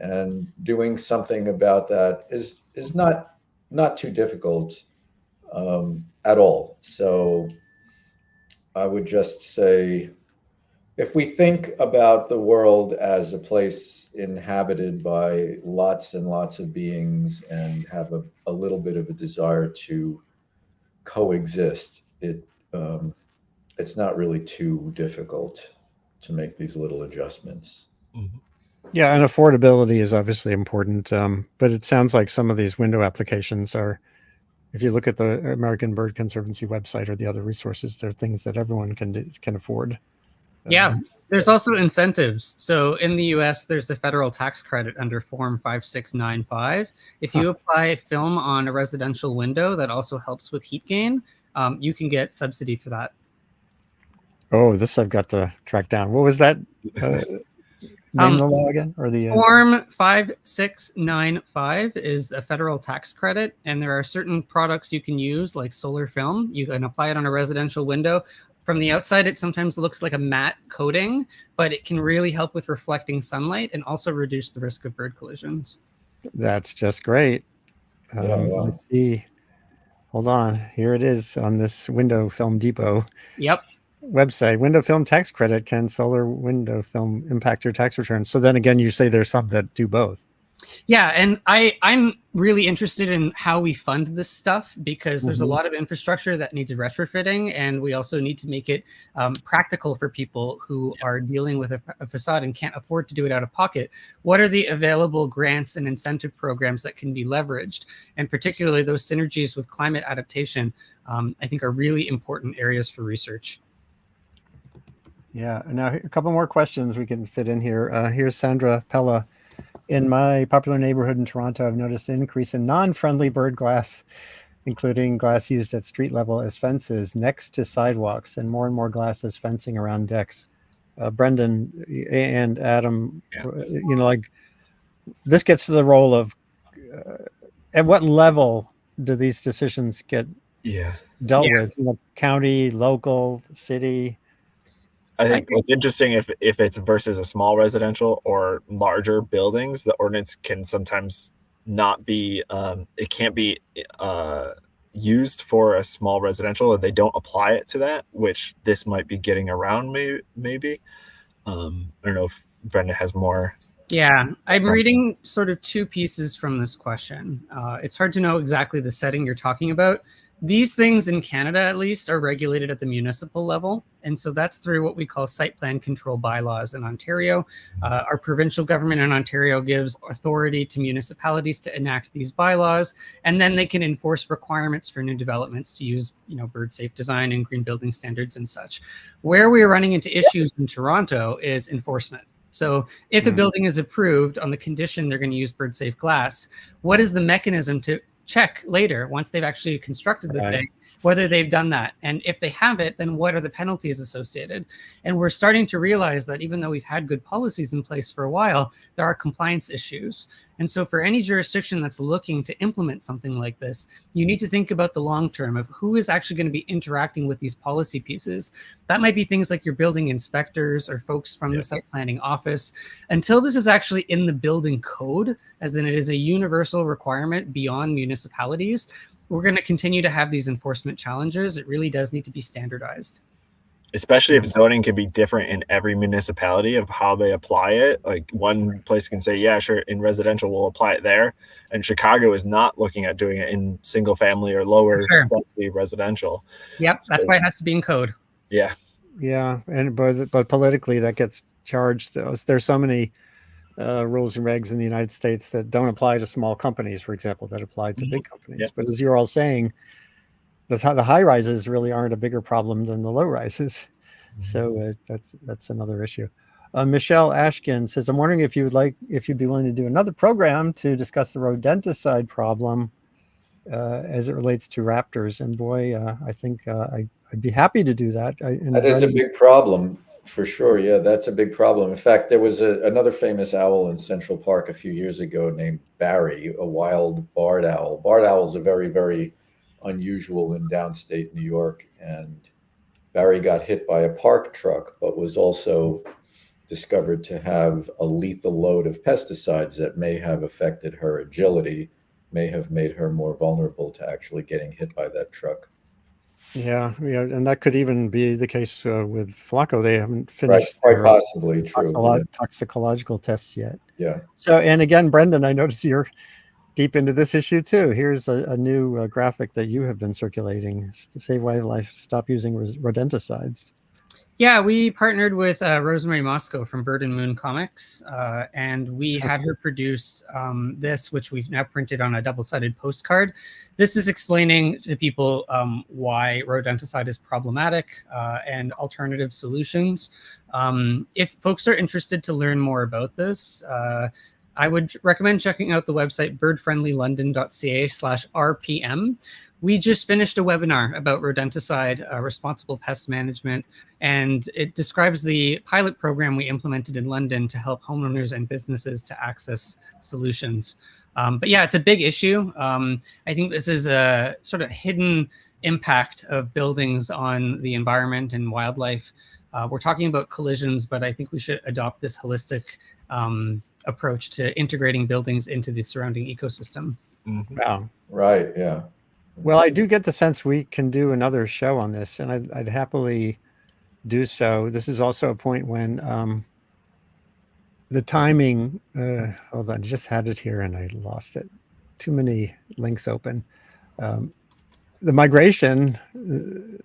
And doing something about that is not too difficult at all. So I would just say, if we think about the world as a place inhabited by lots and lots of beings and have a little bit of a desire to coexist, it's not really too difficult to make these little adjustments. Mm-hmm. Yeah, and affordability is obviously important, but it sounds like some of these window applications are, if you look at the American Bird Conservancy website or the other resources, they're things that everyone can afford. Yeah, there's also incentives. So in the US, there's a federal tax credit under Form 5695. If you apply film on a residential window, that also helps with heat gain, you can get subsidy for that. Oh, this I've got to track down. What was that? Name the law again, or the Form 5695 is a federal tax credit, and there are certain products you can use, like solar film. You can apply it on a residential window. From the outside, it sometimes looks like a matte coating, but it can really help with reflecting sunlight and also reduce the risk of bird collisions. That's just great. Let's see. Hold on. Here it is on this Window Film Depot. Yep. Website. Window film tax credit. Can solar window film impact your tax return? So then again, you say there's some that do both. Yeah, and I'm really interested in how we fund this stuff, because there's a lot of infrastructure that needs retrofitting, and we also need to make it practical for people who are dealing with a facade and can't afford to do it out of pocket. What are the available grants and incentive programs that can be leveraged? And particularly those synergies with climate adaptation, I think, are really important areas for research. Yeah. Now a couple more questions we can fit in here. Here's Sandra Pella. In my popular neighborhood in Toronto, I've noticed an increase in non-friendly bird glass, including glass used at street level as fences next to sidewalks, and more glass as fencing around decks. Brendon and Adam, like, this gets to the role of at what level do these decisions get dealt with? County, local, city? I think what's interesting, if it's versus a small residential or larger buildings, the ordinance can sometimes not be, it can't be used for a small residential, or they don't apply it to that, which this might be getting around maybe. I don't know if Brenda has more. Yeah, I'm reading sort of two pieces from this question. It's hard to know exactly the setting you're talking about. These things in Canada, at least, are regulated at the municipal level. And so that's through what we call site plan control bylaws in Ontario. Our provincial government in Ontario gives authority to municipalities to enact these bylaws, and then they can enforce requirements for new developments to use, bird safe design and green building standards and such. Where we're running into issues in Toronto is enforcement. So if a building is approved on the condition they're going to use bird safe glass, what is the mechanism to check later, once they've actually constructed the thing, whether they've done that. And if they haven't, then what are the penalties associated? And we're starting to realize that even though we've had good policies in place for a while, there are compliance issues. And so for any jurisdiction that's looking to implement something like this, you need to think about the long term of who is actually going to be interacting with these policy pieces. That might be things like your building inspectors or folks from the site planning office. Until this is actually in the building code, as in it is a universal requirement beyond municipalities, we're going to continue to have these enforcement challenges. It really does need to be standardized. Especially if zoning can be different in every municipality of how they apply it. Like one place can say, yeah, sure, in residential, we'll apply it there. And Chicago is not looking at doing it in single family or lower density residential. Yep, that's why it has to be in code. Yeah. Yeah, and but politically that gets charged. There's so many rules and regs in the United States that don't apply to small companies, for example, that apply to big companies. Yeah. But as you're all saying, that's how the high rises really aren't a bigger problem than the low rises. So that's another issue. Michelle Ashkin says, I'm wondering if you'd be willing to do another program to discuss the rodenticide problem as it relates to raptors. And boy, I think I'd be happy to do that. That is a big problem for sure. Yeah, that's a big problem. In fact, there was another famous owl in Central Park a few years ago named Barry, a wild barred owl. Barred owls are very, very unusual in downstate New York, and Barry got hit by a park truck, but was also discovered to have a lethal load of pesticides that may have affected her agility, may have made her more vulnerable to actually getting hit by that truck. Yeah, and that could even be the case with Flaco. They haven't finished quite possibly true toxicological tests yet. Yeah. So, and again, Brendon, I notice you're deep into this issue too. Here's a new graphic that you have been circulating to save wildlife, stop using rodenticides. Yeah, we partnered with Rosemary Moscow from Bird and Moon Comics, and we had her produce this, which we've now printed on a double-sided postcard. This is explaining to people why rodenticide is problematic and alternative solutions. If folks are interested to learn more about this, I would recommend checking out the website birdfriendlylondon.ca/RPM. We just finished a webinar about rodenticide, responsible pest management, and it describes the pilot program we implemented in London to help homeowners and businesses to access solutions. But yeah, it's a big issue. I think this is a sort of hidden impact of buildings on the environment and wildlife. We're talking about collisions, but I think we should adopt this holistic approach to integrating buildings into the surrounding ecosystem. Wow. Right, yeah. Well, I do get the sense we can do another show on this, and I'd happily do so. This is also a point when the timing, hold on, I just had it here and I lost it. Too many links open. The migration, the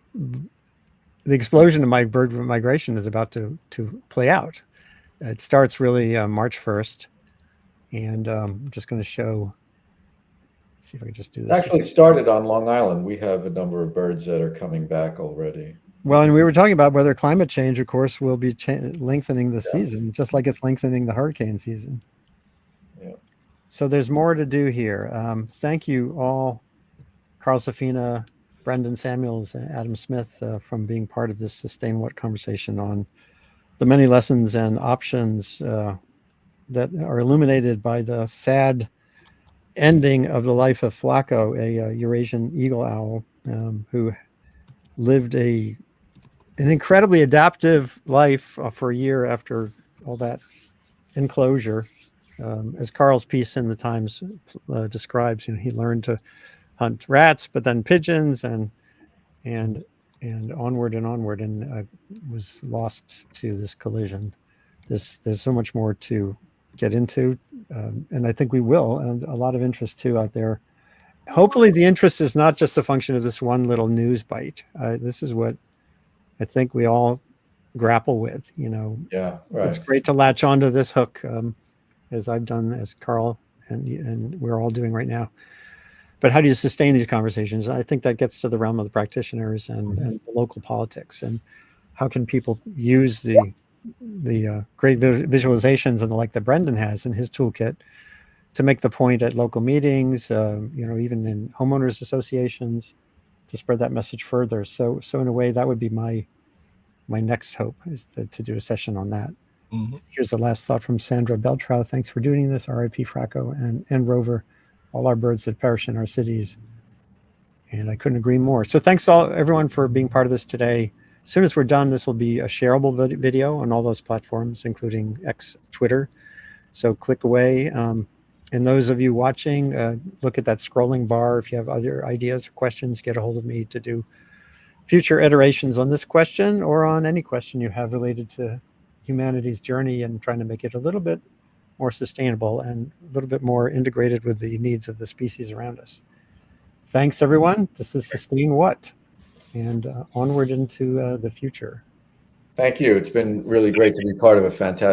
explosion of my bird migration is about to play out. It starts really March 1st, and I'm just going to show. Let's see if I can just do this. It's actually started on Long Island. We have a number of birds that are coming back already. Well, and we were talking about whether climate change, of course, will be lengthening the season, just like it's lengthening the hurricane season. Yeah. So there's more to do here. Thank you all, Carl Safina, Brendon Samuels, and Adam Smith, from being part of this Sustain What conversation on the many lessons and options that are illuminated by the sad ending of the life of Flaco, a Eurasian Eagle-Owl, who lived an incredibly adaptive life for a year after all that enclosure. As Carl's piece in the Times describes, he learned to hunt rats, but then pigeons, and onward and onward, and was lost to this collision. There's so much more to get into, and I think we will, and a lot of interest too out there. Hopefully the interest is not just a function of this one little news bite. This is what I think we all grapple with, Yeah, right. It's great to latch onto this hook, as I've done, as Carl and we're all doing right now. But how do you sustain these conversations? I think that gets to the realm of the practitioners and the local politics, and how can people use the great visualizations and the like that Brendon has in his toolkit to make the point at local meetings, even in homeowners associations, spread that message further. So in a way, that would be my next hope, is to do a session on that. Mhm. Here's the last thought from Sandra Beltrow. Thanks for doing this, R.I.P. Flaco and Rover, all our birds that perish in our cities. And I couldn't agree more. So thanks everyone for being part of this today. As soon as we're done, this will be a shareable video on all those platforms, including X, Twitter. So click away. And those of you watching, look at that scrolling bar. If you have other ideas or questions, get a hold of me to do future iterations on this question or on any question you have related to humanity's journey and trying to make it a little bit more sustainable and a little bit more integrated with the needs of the species around us. Thanks, everyone. This is Sustain What? And onward into the future. Thank you. It's been really great to be part of a fantastic